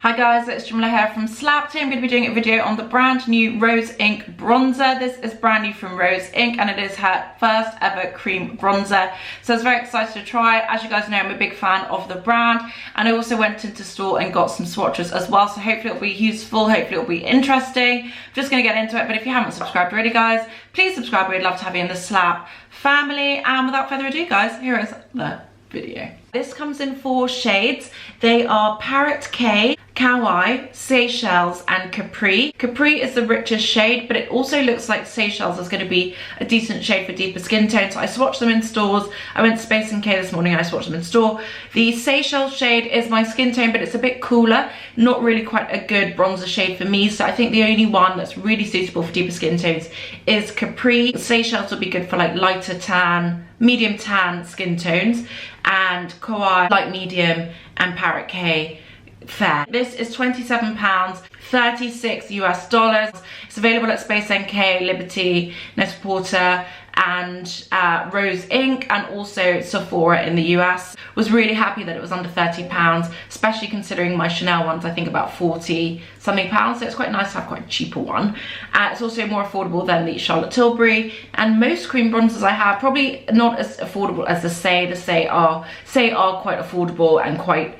Hi guys, it's Jamila here from Slap. Today I'm going to be doing a video on the brand new Rose Ink bronzer. This is brand new from Rose Ink and it is her first ever cream bronzer. So I was very excited to try. As you guys know, I'm a big fan of the brand and I also went into store and got some swatches as well. So hopefully it'll be useful, hopefully it'll be interesting. I'm just going to get into it, but if you haven't subscribed already guys, please subscribe. We'd love to have you in the Slap family. And without further ado guys, here is the video. This comes in 4 shades. They are Parrot K, Kawaii, Seychelles and Capri. Capri is the richest shade, but it also looks like Seychelles is going to be a decent shade for deeper skin tones. So I swatched them in stores. I went to Space & K this morning and I swatched them in store. The Seychelles shade is my skin tone, but it's a bit cooler. Not really quite a good bronzer shade for me. So I think the only one that's really suitable for deeper skin tones is Capri. Seychelles will be good for like lighter tan, medium tan skin tones, and Kawaii light medium and Parrot K fair. This is £27, 36 US dollars. It's available at Space NK, Liberty, Net-a-Porter and Rose Ink and also Sephora in the US. Was really happy that it was under £30, especially considering my Chanel ones I think about 40 something pounds, so it's quite nice to have quite a cheaper one. It's also more affordable than the Charlotte Tilbury, and most cream bronzers I have probably not as affordable as the Say are quite affordable and quite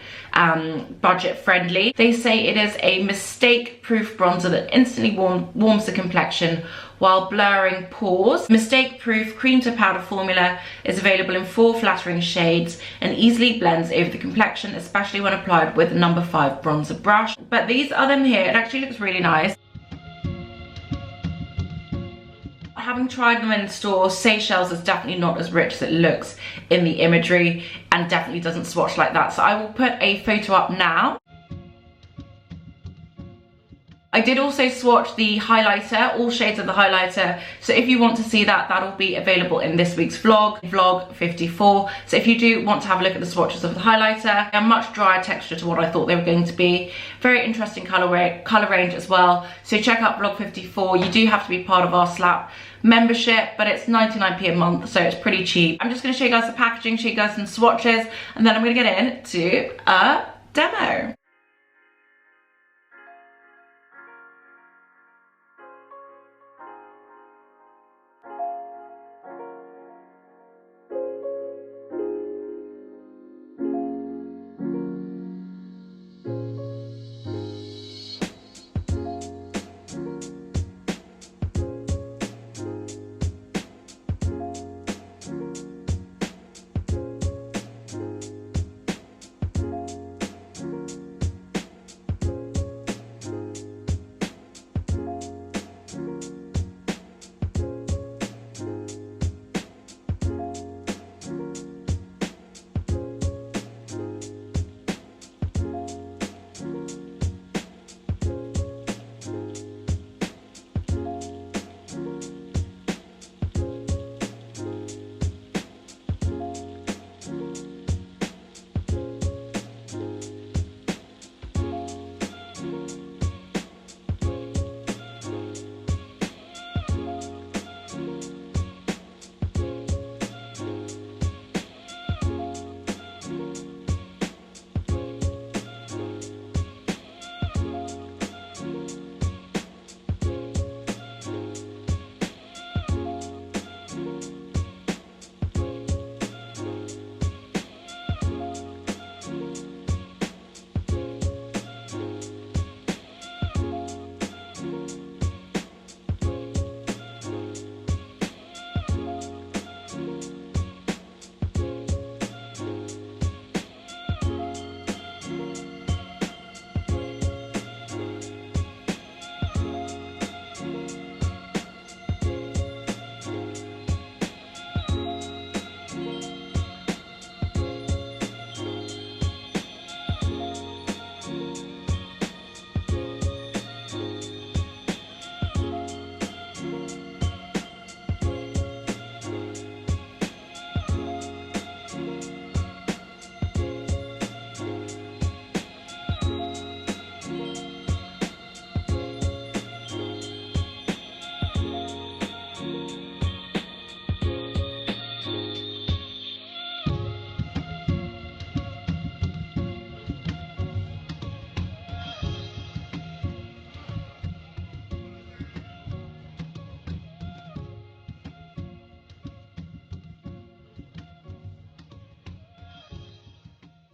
budget friendly. They say it is a mistake proof bronzer that instantly warms the complexion while blurring pores. Mistake proof cream to powder formula is available in 4 flattering shades and easily blends over the complexion, especially when applied with the number 5 bronzer brush. But these are them here. It actually looks really nice. Having tried them in store, Seychelles is definitely not as rich as it looks in the imagery and definitely doesn't swatch like that. So I will put a photo up now. I did also swatch the highlighter, all shades of the highlighter. So if you want to see that, that'll be available in this week's vlog, vlog 54. So if you do want to have a look at the swatches of the highlighter, a much drier texture to what I thought they were going to be. Very interesting colour range as well. So check out vlog 54. You do have to be part of our Slap membership, but it's 99p a month, so it's pretty cheap. I'm just going to show you guys the packaging, show you guys some swatches, and then I'm going to get into a demo.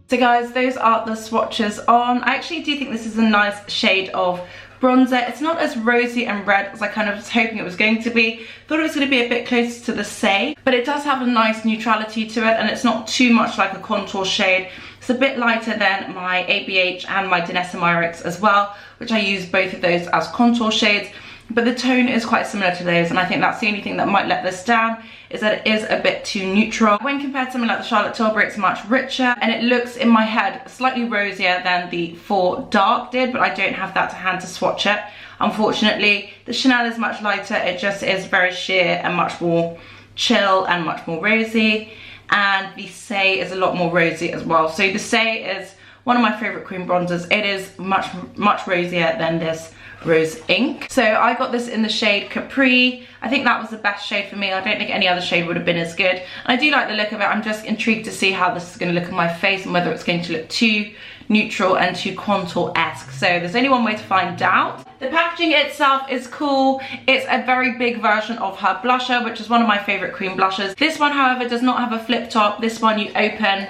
So guys, those are the swatches on. I actually do think this is a nice shade of bronzer. It's not as rosy and red as I kind of was hoping it was going to be. Thought it was going to be a bit closer to the Say, but it does have a nice neutrality to it, and it's not too much like a contour shade. It's a bit lighter than my ABH and my Danessa Myricks as well, which I use both of those as contour shades. But the tone is quite similar to those, and I think that's the only thing that might let this down, is that it is a bit too neutral. When compared to something like the Charlotte Tilbury, it's much richer, and it looks in my head slightly rosier than the For Dark did, but I don't have that to hand to swatch it. Unfortunately, the Chanel is much lighter. It just is very sheer and much more chill and much more rosy, and the Say is a lot more rosy as well. So the Say is one of my favorite cream bronzers. It is much rosier than this Rose Ink. So I got this in the shade Capri. I think that was the best shade for me. I don't think any other shade would have been as good. And I do like the look of it. I'm just intrigued to see how this is going to look on my face and whether it's going to look too neutral and too contour-esque. So there's only one way to find out. The packaging itself is cool. It's a very big version of her blusher, which is one of my favorite cream blushers. This one, however, does not have a flip top. This one you open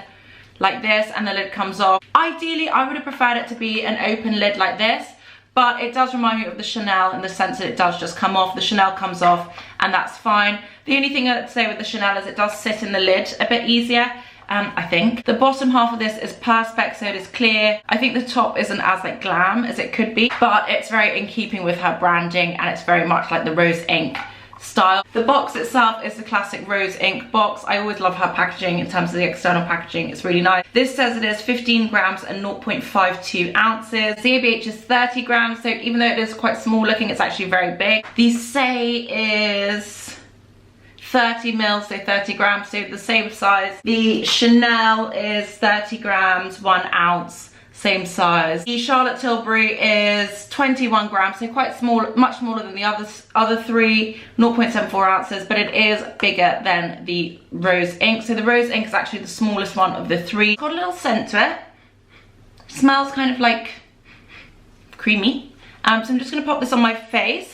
like this and the lid comes off. Ideally, I would have preferred it to be an open lid like this, but it does remind me of the Chanel in the sense that it does just come off. The Chanel comes off and that's fine. The only thing I'd say with the Chanel is it does sit in the lid a bit easier, I think. The bottom half of this is Perspex, so it is clear. I think the top isn't as like glam as it could be, but it's very in keeping with her branding, and it's very much like the Rose Ink style. The box itself is the classic Rose Ink box. I always love her packaging in terms of the external packaging. It's really nice. This says it is 15 grams and 0.52 ounces. The ABH is 30 grams, so even though it is quite small looking, it's actually very big. The Say is 30 mils, so 30 grams, so the same size. The Chanel is 30 grams, 1 ounce. Same size. The Charlotte Tilbury is 21 grams, so quite small, much smaller than the other three, 0.74 ounces, but it is bigger than the Rose Ink. So the Rose Ink is actually the smallest one of the three. Got a little scent to it. Smells kind of like creamy. So I'm just gonna pop this on my face.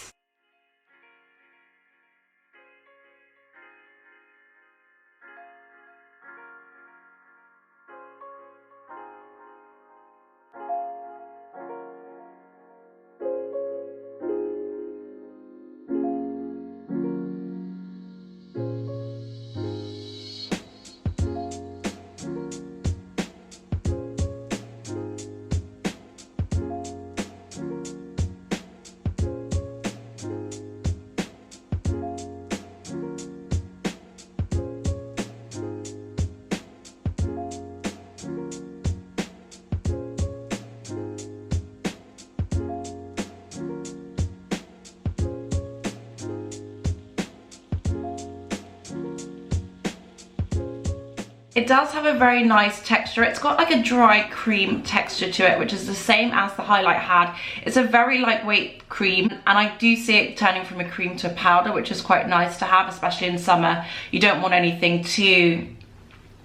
It does have a very nice texture. It's got like a dry cream texture to it, which is the same as the highlight had. It's a very lightweight cream, and I do see it turning from a cream to a powder, which is quite nice to have, especially in summer. You don't want anything too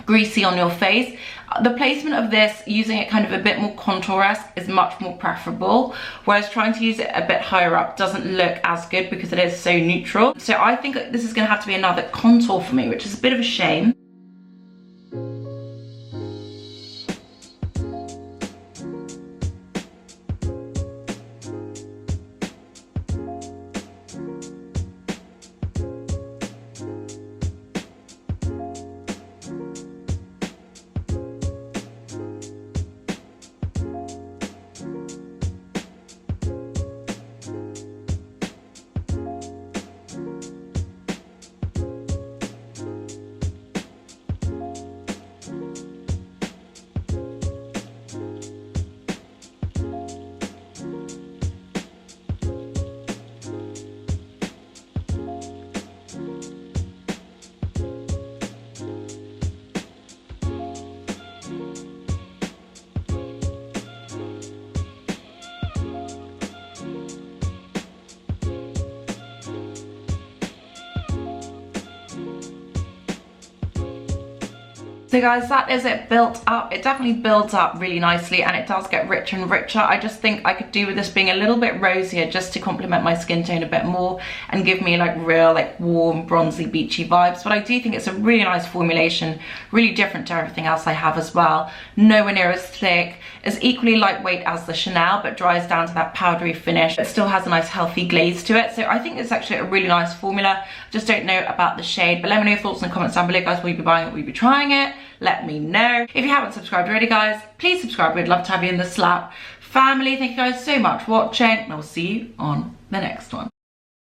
greasy on your face. The placement of this, using it kind of a bit more contour-esque, is much more preferable, whereas trying to use it a bit higher up doesn't look as good because it is so neutral. So I think this is going to have to be another contour for me, which is a bit of a shame. So guys, that is it built up. It definitely builds up really nicely and it does get richer and richer. I just think I could do with this being a little bit rosier just to complement my skin tone a bit more and give me like real like warm, bronzy, beachy vibes. But I do think it's a really nice formulation, really different to everything else I have as well. Nowhere near as thick, is equally lightweight as the Chanel, but dries down to that powdery finish. It still has a nice healthy glaze to it. So I think it's actually a really nice formula. Just don't know about the shade, but let me know your thoughts in the comments down below, guys. Will you be buying it? Will you be trying it? Let me know. If you haven't subscribed already, guys, please subscribe. We'd love to have you in the Slap family. Thank you guys so much for watching, and I'll see you on the next one.